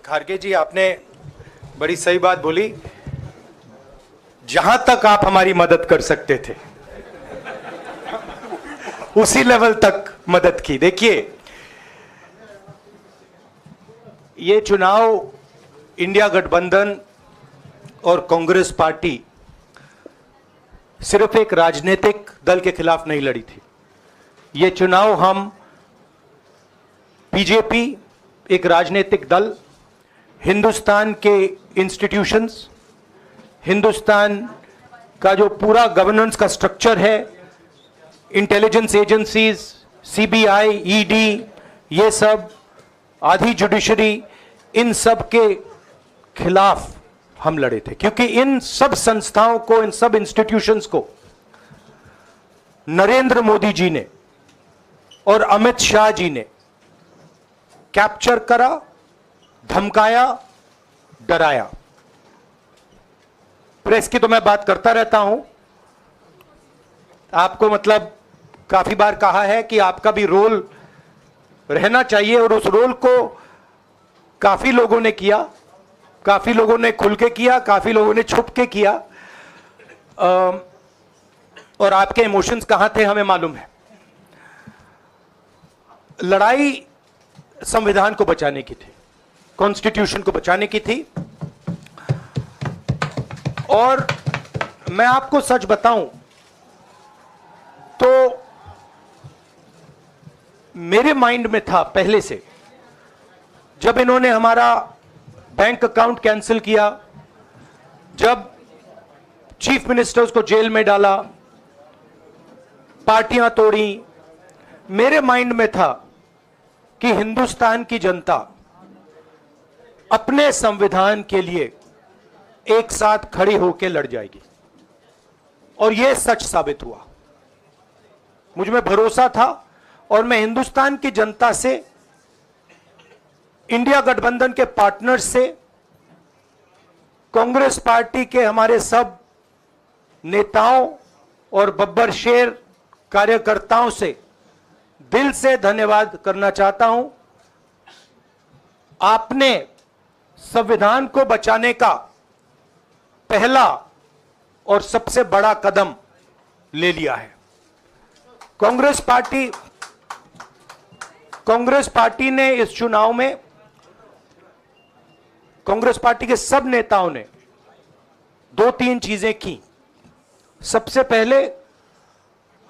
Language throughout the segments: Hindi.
खारगे जी, आपने बड़ी सही बात बोली। जहां तक आप हमारी मदद कर सकते थे उसी लेवल तक मदद की। देखिए, ये चुनाव इंडिया गठबंधन और कांग्रेस पार्टी सिर्फ एक राजनीतिक दल के खिलाफ नहीं लड़ी थी। ये चुनाव हम बीजेपी, एक राजनीतिक दल, हिंदुस्तान के इंस्टीट्यूशंस, हिंदुस्तान का जो पूरा गवर्नेंस का स्ट्रक्चर है, इंटेलिजेंस एजेंसीज, सीबीआई, ईडी, ये सब, आधी जुडिशरी, इन सब के खिलाफ हम लड़े थे। क्योंकि इन सब संस्थाओं को, इन सब इंस्टीट्यूशंस को नरेंद्र मोदी जी ने और अमित शाह जी ने कैप्चर करा, धमकाया, डराया। प्रेस की तो मैं बात करता रहता हूं, आपको मतलब काफी बार कहा है कि आपका भी रोल रहना चाहिए, और उस रोल को काफी लोगों ने किया, काफी लोगों ने खुल के किया, काफी लोगों ने छुप के किया, और आपके इमोशंस कहां थे हमें मालूम है। लड़ाई संविधान को बचाने की थी, कॉन्स्टिट्यूशन को बचाने की थी। और मैं आपको सच बताऊं तो मेरे माइंड में था पहले से, जब इन्होंने हमारा बैंक अकाउंट कैंसिल किया, जब चीफ मिनिस्टर्स को जेल में डाला, पार्टियां तोड़ी, मेरे माइंड में था कि हिंदुस्तान की जनता अपने संविधान के लिए एक साथ खड़ी होकर लड़ जाएगी। और यह सच साबित हुआ। मुझ में भरोसा था, और मैं हिंदुस्तान की जनता से, इंडिया गठबंधन के पार्टनर्स से, कांग्रेस पार्टी के हमारे सब नेताओं और बब्बर शेर कार्यकर्ताओं से दिल से धन्यवाद करना चाहता हूं। आपने संविधान को बचाने का पहला और सबसे बड़ा कदम ले लिया है। कांग्रेस पार्टी ने इस चुनाव में, कांग्रेस पार्टी के सब नेताओं ने 2-3 चीजें की। सबसे पहले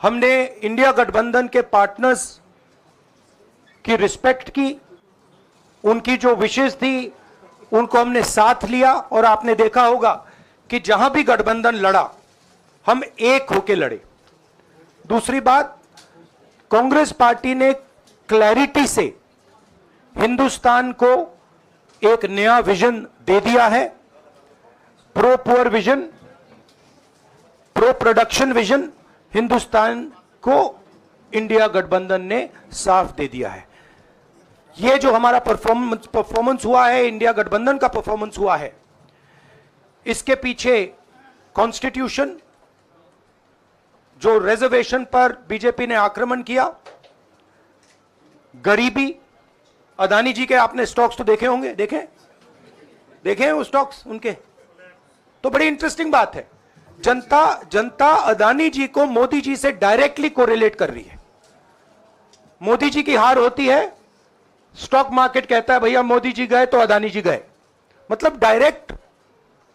हमने इंडिया गठबंधन के पार्टनर्स की रिस्पेक्ट की, उनकी जो विशेष थी उनको हमने साथ लिया, और आपने देखा होगा कि जहां भी गठबंधन लड़ा हम एक होकर लड़े। दूसरी बात, कांग्रेस पार्टी ने क्लैरिटी से हिंदुस्तान को एक नया विजन दे दिया है, pro poor vision, pro production vision. Hindustan को इंडिया गठबंधन ने साफ दे दिया है। यह जो हमारा परफॉर्मेंस हुआ है, इंडिया गठबंधन का परफॉर्मेंस हुआ है, इसके पीछे कॉन्स्टिट्यूशन, जो रिजर्वेशन पर बीजेपी ने आक्रमण किया, गरीबी, अदानी जी के आपने स्टॉक्स तो देखे होंगे, देखे वो स्टॉक्स उनके, तो बड़ी इंटरेस्टिंग बात है। जनता अदानी जी को मोदी जी से डायरेक्टली कोरिलेट कर रही है। मोदी जी की हार होती है, स्टॉक मार्केट कहता है भैया मोदी जी गए तो अदानी जी गए। मतलब डायरेक्ट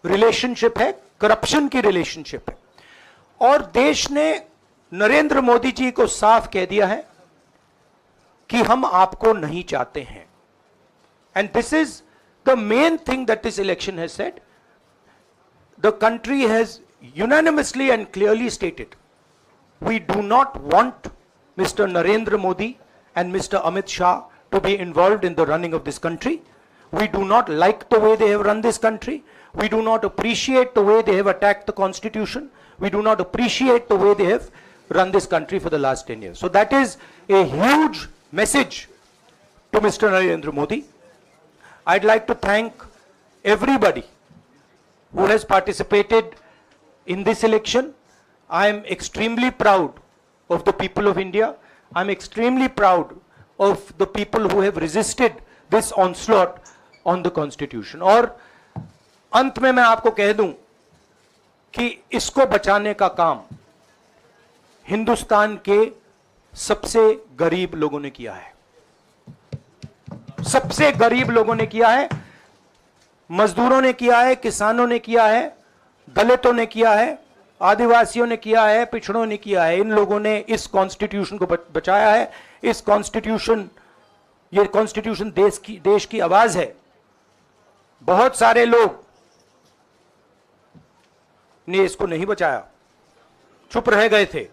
रिलेशनशिप है, करप्शन की रिलेशनशिप है। और देश ने नरेंद्र मोदी जी को साफ कह दिया है कि हम आपको नहीं चाहते हैं। And this is the main thing that this election has said. The country has unanimously and clearly stated, we do not want Mr. Narendra Modi and Mr. Amit Shah to be involved in the running of this country. We do not like the way they have run this country. We do not appreciate the way they have attacked the constitution. We do not appreciate the way they have run this country for the last 10 years. So that is a huge message to Mr. Narendra Modi. I'd like to thank everybody who has participated in this election. I am extremely proud of the people of India. I'm extremely proud of the people who have resisted this onslaught on the constitution. और अंत में मैं आपको कह दूं कि इसको बचाने का काम हिंदुस्तान के सबसे गरीब लोगों ने किया है, सबसे गरीब लोगों ने किया है। मजदूरों ने किया है, किसानों ने किया है, दलितों ने किया है, आदिवासियों ने किया है, पिछड़ों ने किया है। इन लोगों ने इस कॉन्स्टिट्यूशन को बचाया है। इस कॉन्स्टिट्यूशन, ये कॉन्स्टिट्यूशन देश की आवाज है। बहुत सारे लोग ने इसको नहीं बचाया, चुप रह गए थे,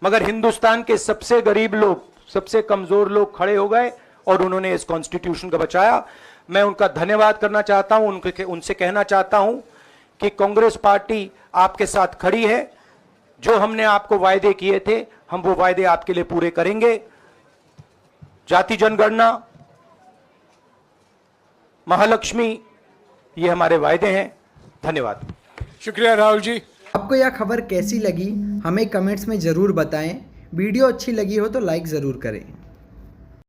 मगर हिंदुस्तान के सबसे गरीब लोग, सबसे कमजोर लोग खड़े हो गए और उन्होंने इस कॉन्स्टिट्यूशन को बचाया। मैं उनका धन्यवाद करना चाहता हूं, उनसे कहना चाहता हूं कि कांग्रेस पार्टी आपके साथ खड़ी है। जो हमने आपको वायदे किए थे, हम वो वायदे आपके लिए पूरे करेंगे। जाति जनगणना, महालक्ष्मी, ये हमारे वायदे हैं। धन्यवाद। शुक्रिया राहुल जी। आपको यह खबर कैसी लगी हमें कमेंट्स में ज़रूर बताएं। वीडियो अच्छी लगी हो तो लाइक ज़रूर करें।